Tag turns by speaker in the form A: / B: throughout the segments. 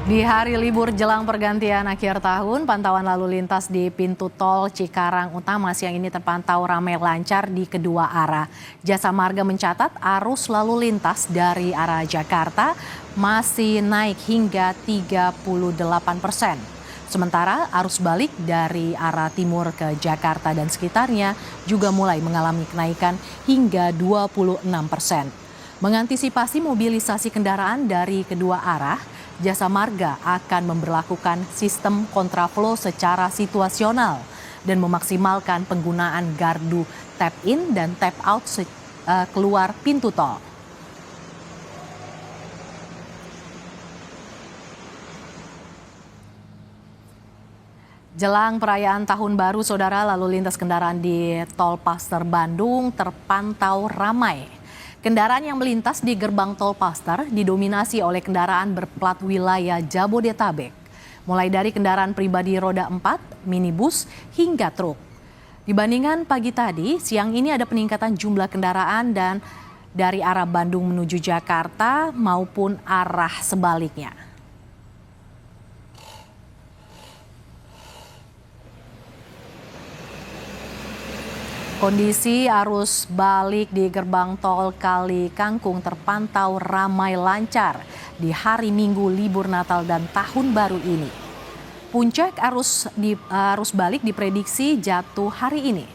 A: Di hari libur jelang pergantian akhir tahun, pantauan lalu lintas di pintu tol Cikarang Utama siang ini terpantau ramai lancar di kedua arah. Jasa Marga mencatat arus lalu lintas dari arah Jakarta masih naik hingga 38%. Sementara arus balik dari arah timur ke Jakarta dan sekitarnya juga mulai mengalami kenaikan hingga 26%. Mengantisipasi mobilisasi kendaraan dari kedua arah, Jasa Marga akan memberlakukan sistem kontraflow secara situasional dan memaksimalkan penggunaan gardu tap in dan tap out keluar pintu tol. Jelang perayaan Tahun Baru, Saudara, lalu lintas kendaraan di Tol Paster Bandung terpantau ramai. Kendaraan yang melintas di gerbang Tol Paster didominasi oleh kendaraan berplat wilayah Jabodetabek, mulai dari kendaraan pribadi roda 4, minibus, hingga truk. Dibandingkan pagi tadi, siang ini ada peningkatan jumlah kendaraan dan dari arah Bandung menuju Jakarta maupun arah sebaliknya. Kondisi arus balik di gerbang tol Kali Kangkung terpantau ramai lancar di hari Minggu libur Natal dan Tahun Baru ini. Puncak arus balik diprediksi jatuh hari ini.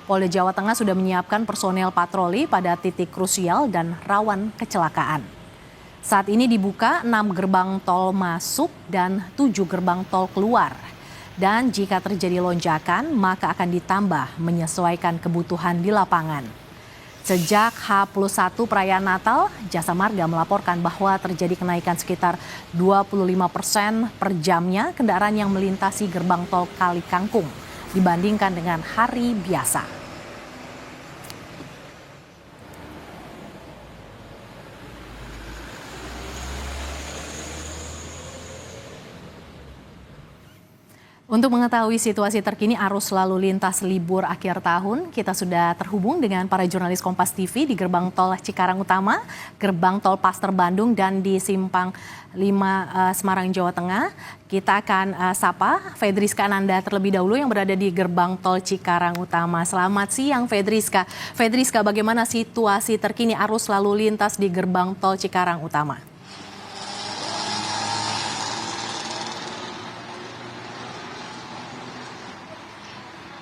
A: Polda Jawa Tengah sudah menyiapkan personel patroli pada titik krusial dan rawan kecelakaan. Saat ini dibuka 6 gerbang tol masuk dan 7 gerbang tol keluar. Dan jika terjadi lonjakan, maka akan ditambah menyesuaikan kebutuhan di lapangan. Sejak H+1 perayaan Natal, Jasa Marga melaporkan bahwa terjadi kenaikan sekitar 25% per jamnya kendaraan yang melintasi gerbang tol Kali Kangkung dibandingkan dengan hari biasa. Untuk mengetahui situasi terkini arus lalu lintas libur akhir tahun, kita sudah terhubung dengan para jurnalis Kompas TV di gerbang tol Cikarang Utama, gerbang tol Paster Bandung, dan di Simpang 5 Semarang, Jawa Tengah. Kita akan sapa Fedriska Ananda terlebih dahulu yang berada di gerbang tol Cikarang Utama. Selamat siang Fedriska. Fedriska, bagaimana situasi terkini arus lalu lintas di gerbang tol Cikarang Utama?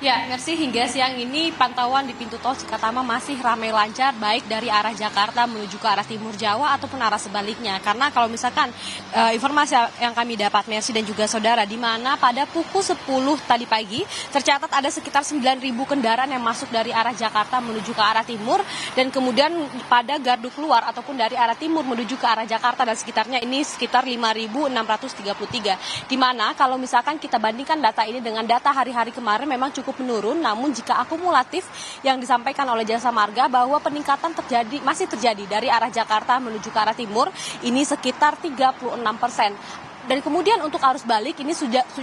B: Ya, Mercy, hingga siang ini pantauan di pintu tol Cikatama masih ramai lancar baik dari arah Jakarta menuju ke arah timur Jawa ataupun arah sebaliknya. Karena kalau misalkan informasi yang kami dapat, Mercy dan juga saudara, di mana pada pukul 10 tadi pagi tercatat ada sekitar 9.000 kendaraan yang masuk dari arah Jakarta menuju ke arah timur, dan kemudian pada gardu keluar ataupun dari arah timur menuju ke arah Jakarta dan sekitarnya ini sekitar 5.633. Di mana kalau misalkan kita bandingkan data ini dengan data hari-hari kemarin memang cukup menurun, namun jika akumulatif yang disampaikan oleh Jasa Marga bahwa peningkatan masih terjadi dari arah Jakarta menuju ke arah timur ini sekitar 36%. Dan kemudian untuk arus balik ini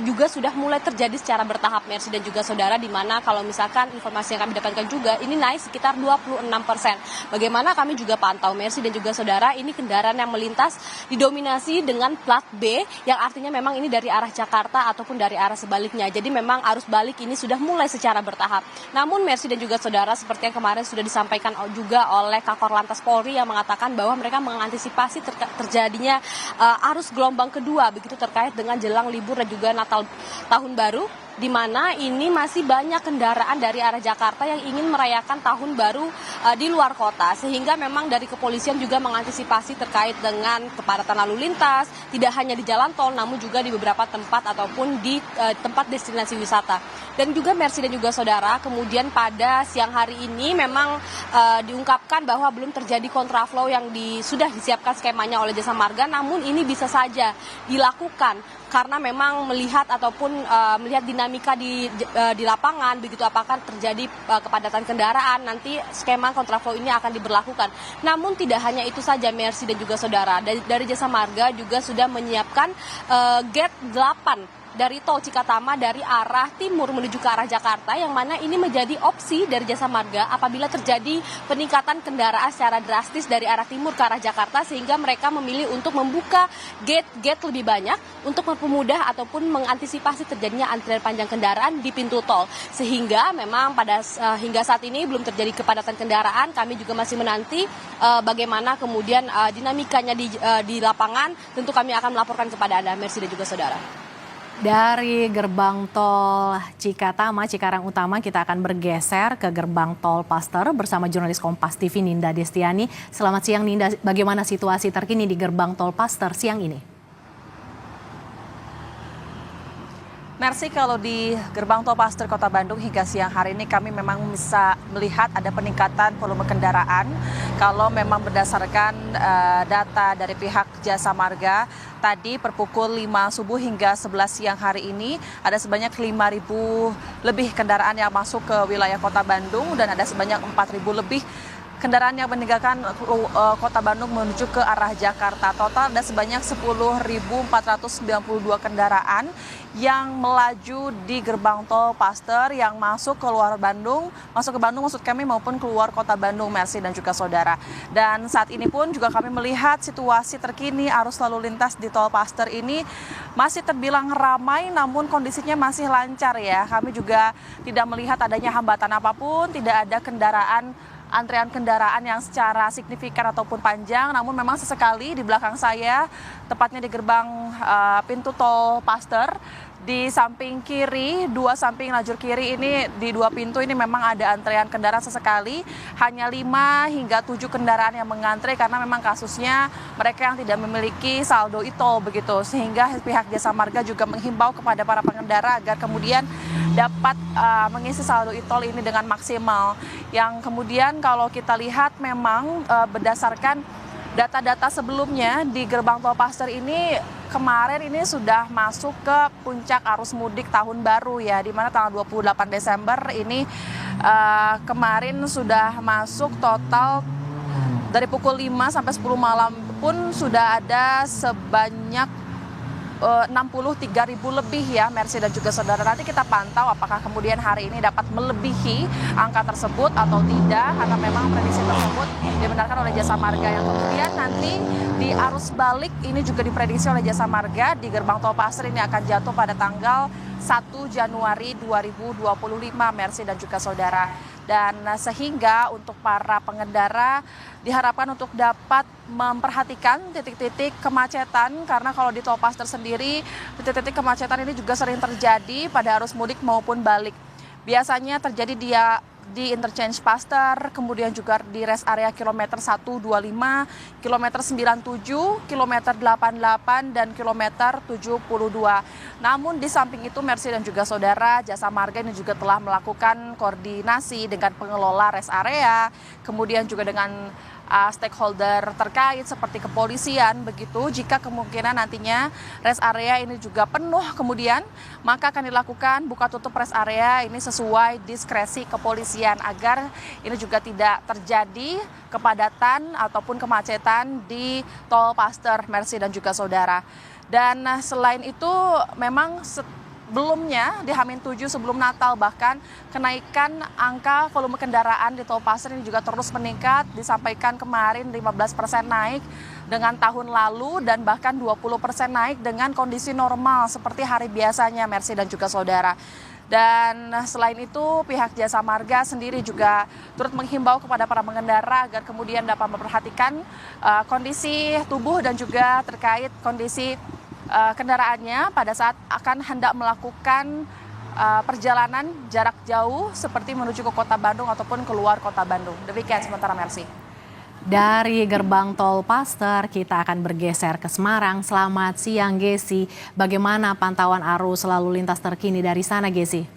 B: juga sudah mulai terjadi secara bertahap, Mercy dan juga saudara, di mana kalau misalkan informasi yang kami dapatkan juga ini naik sekitar 26%. Bagaimana kami juga pantau, Mercy dan juga saudara, ini kendaraan yang melintas didominasi dengan plat B yang artinya memang ini dari arah Jakarta ataupun dari arah sebaliknya. Jadi memang arus balik ini sudah mulai secara bertahap. Namun Mercy dan juga saudara, seperti yang kemarin sudah disampaikan juga oleh Kakor Lantas Polri yang mengatakan bahwa mereka mengantisipasi terjadinya arus gelombang kedua begitu terkait dengan jelang libur dan juga Natal Tahun Baru, di mana ini masih banyak kendaraan dari arah Jakarta yang ingin merayakan Tahun Baru di luar kota, sehingga memang dari kepolisian juga mengantisipasi terkait dengan kepadatan lalu lintas tidak hanya di jalan tol namun juga di beberapa tempat ataupun di tempat destinasi wisata. Dan juga Mercy dan juga saudara, kemudian pada siang hari ini memang diungkapkan bahwa belum terjadi kontraflow yang sudah disiapkan skemanya oleh Jasa Marga, namun ini bisa saja dilakukan karena memang melihat ataupun melihat dinamika di lapangan begitu, apakah terjadi kepadatan kendaraan, nanti skema kontraflow ini akan diberlakukan. Namun tidak hanya itu saja, Mercy dan juga saudara, dari Jasa Marga juga sudah menyiapkan gate 8 dari tol Cikatama dari arah timur menuju ke arah Jakarta, yang mana ini menjadi opsi dari Jasa Marga apabila terjadi peningkatan kendaraan secara drastis dari arah timur ke arah Jakarta, sehingga mereka memilih untuk membuka gate-gate lebih banyak untuk mempermudah ataupun mengantisipasi terjadinya antrian panjang kendaraan di pintu tol. Sehingga memang hingga saat ini belum terjadi kepadatan kendaraan. Kami juga masih menanti bagaimana kemudian dinamikanya di lapangan. Tentu kami akan melaporkan kepada Anda, Mercy dan juga saudara.
A: Dari gerbang tol Cikatama, Cikarang Utama, kita akan bergeser ke gerbang tol Paster bersama jurnalis Kompas TV Ninda Destiani. Selamat siang Ninda, bagaimana situasi terkini di gerbang tol Paster siang ini?
C: Mercy, kalau di gerbang tol Paster Kota Bandung hingga siang hari ini kami memang bisa melihat ada peningkatan volume kendaraan. Kalau memang berdasarkan data dari pihak Jasa Marga, tadi per pukul 5 subuh hingga 11 siang hari ini ada sebanyak 5.000 lebih kendaraan yang masuk ke wilayah Kota Bandung dan ada sebanyak 4.000 lebih kendaraan yang meninggalkan Kota Bandung menuju ke arah Jakarta. Total ada sebanyak 10.492 kendaraan yang melaju di gerbang tol Paster yang masuk ke luar Bandung, masuk ke Bandung maksud kami maupun keluar Kota Bandung, Mercy dan juga saudara. Dan saat ini pun juga kami melihat situasi terkini arus lalu lintas di tol Paster ini masih terbilang ramai namun kondisinya masih lancar ya. Kami juga tidak melihat adanya hambatan apapun, tidak ada antrean kendaraan yang secara signifikan ataupun panjang, namun memang sesekali di belakang saya, tepatnya di gerbang pintu tol Paster, di samping kiri, dua samping lajur kiri ini, di dua pintu ini memang ada antrean kendaraan sesekali, hanya 5 hingga 7 kendaraan yang mengantre karena memang kasusnya mereka yang tidak memiliki saldo e-tol begitu, sehingga pihak Jasa Marga juga menghimbau kepada para pengendara agar kemudian dapat mengisi saldo e-tol ini dengan maksimal. Yang kemudian kalau kita lihat memang berdasarkan data-data sebelumnya di gerbang tol Paster ini kemarin ini sudah masuk ke puncak arus mudik tahun baru ya, di mana tanggal 28 Desember ini kemarin sudah masuk total dari pukul 5 sampai 10 malam pun sudah ada sebanyak 63.000 lebih ya, Mercy dan juga saudara. Nanti kita pantau apakah kemudian hari ini dapat melebihi angka tersebut atau tidak, karena memang prediksi tersebut dibenarkan oleh Jasa Marga. Yang kemudian nanti di arus balik ini juga diprediksi oleh Jasa Marga di gerbang tol Paster ini akan jatuh pada tanggal 1 Januari 2025, Mercy dan juga saudara. Dan sehingga untuk para pengendara diharapkan untuk dapat memperhatikan titik-titik kemacetan, karena kalau di tol Paster sendiri titik-titik kemacetan ini juga sering terjadi pada arus mudik maupun balik. Biasanya terjadi di interchange Paster, kemudian juga di rest area kilometer 125, kilometer 97, kilometer 88, dan kilometer 72. Namun di samping itu, Mercy dan juga saudara, Jasa Marga ini juga telah melakukan koordinasi dengan pengelola rest area, kemudian juga dengan stakeholder terkait seperti kepolisian begitu. Jika kemungkinan nantinya rest area ini juga penuh kemudian, maka akan dilakukan buka tutup rest area ini sesuai diskresi kepolisian agar ini juga tidak terjadi kepadatan ataupun kemacetan di tol Paster, Mercy dan juga saudara. Dan selain itu memang sebelumnya di H-7 sebelum Natal bahkan kenaikan angka volume kendaraan di tol Paster ini juga terus meningkat, disampaikan kemarin 15% naik dengan tahun lalu dan bahkan 20% naik dengan kondisi normal seperti hari biasanya, Mercy dan juga saudara. Dan selain itu pihak Jasa Marga sendiri juga turut menghimbau kepada para pengendara agar kemudian dapat memperhatikan kondisi tubuh dan juga terkait kondisi kendaraannya pada saat akan hendak melakukan perjalanan jarak jauh seperti menuju ke Kota Bandung ataupun keluar Kota Bandung. Demikian sementara, Mercy.
A: Dari gerbang tol Paster kita akan bergeser ke Semarang. Selamat siang Gesi, bagaimana pantauan arus lalu lintas terkini dari sana Gesi?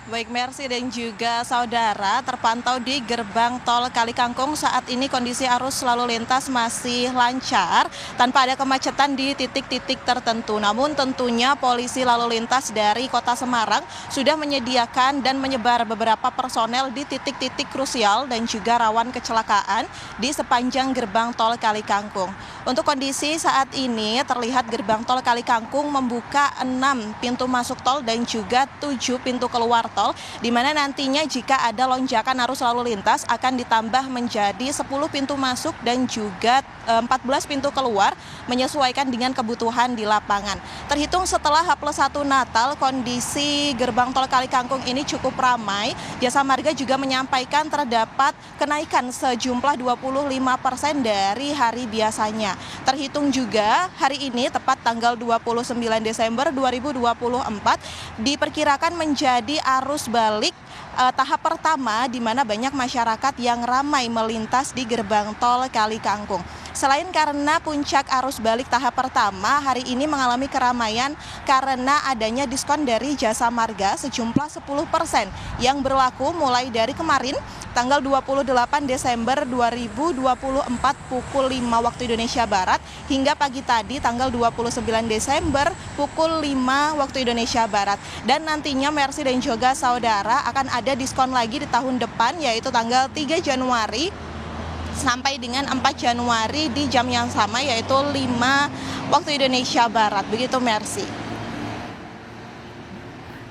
C: Baik, Mercy dan juga saudara, terpantau di gerbang tol Kali Kangkung saat ini kondisi arus lalu lintas masih lancar tanpa ada kemacetan di titik-titik tertentu. Namun tentunya polisi lalu lintas dari Kota Semarang sudah menyediakan dan menyebar beberapa personel di titik-titik krusial dan juga rawan kecelakaan di sepanjang gerbang tol Kali Kangkung. Untuk kondisi saat ini terlihat gerbang tol Kali Kangkung membuka 6 pintu masuk tol dan juga 7 pintu keluar tol, di mana nantinya jika ada lonjakan arus lalu lintas akan ditambah menjadi 10 pintu masuk dan juga 14 pintu keluar menyesuaikan dengan kebutuhan di lapangan. Terhitung setelah H+1 Natal, kondisi gerbang tol Kali Kangkung ini cukup ramai. Jasa Marga juga menyampaikan terdapat kenaikan sejumlah 25% dari hari biasanya. Terhitung juga hari ini tepat tanggal 29 Desember 2024 diperkirakan menjadi arus balik tahap pertama di mana banyak masyarakat yang ramai melintas di gerbang tol Kali Kangkung. Selain karena puncak arus balik tahap pertama hari ini mengalami keramaian karena adanya diskon dari Jasa Marga sejumlah 10% yang berlaku mulai dari kemarin tanggal 28 Desember 2024 pukul 5 waktu Indonesia Barat hingga pagi tadi tanggal 29 Desember pukul 5 waktu Indonesia Barat. Dan nantinya Mercy dan juga saudara akan ada diskon lagi di tahun depan yaitu tanggal 3 Januari sampai dengan 4 Januari di jam yang sama yaitu 5 waktu Indonesia Barat. Begitu Mercy.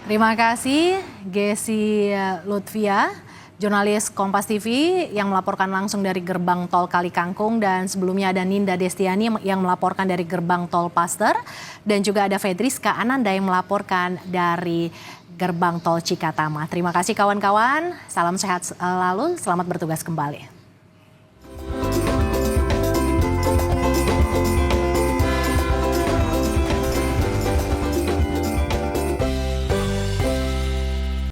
A: Terima kasih Gesi Lutfia, jurnalis Kompas TV yang melaporkan langsung dari gerbang tol Kali Kangkung, dan sebelumnya ada Ninda Destiani yang melaporkan dari gerbang tol Paster, dan juga ada Fedriska Ananda yang melaporkan dari gerbang tol Cikatama. Terima kasih kawan-kawan, salam sehat selalu, selamat bertugas kembali.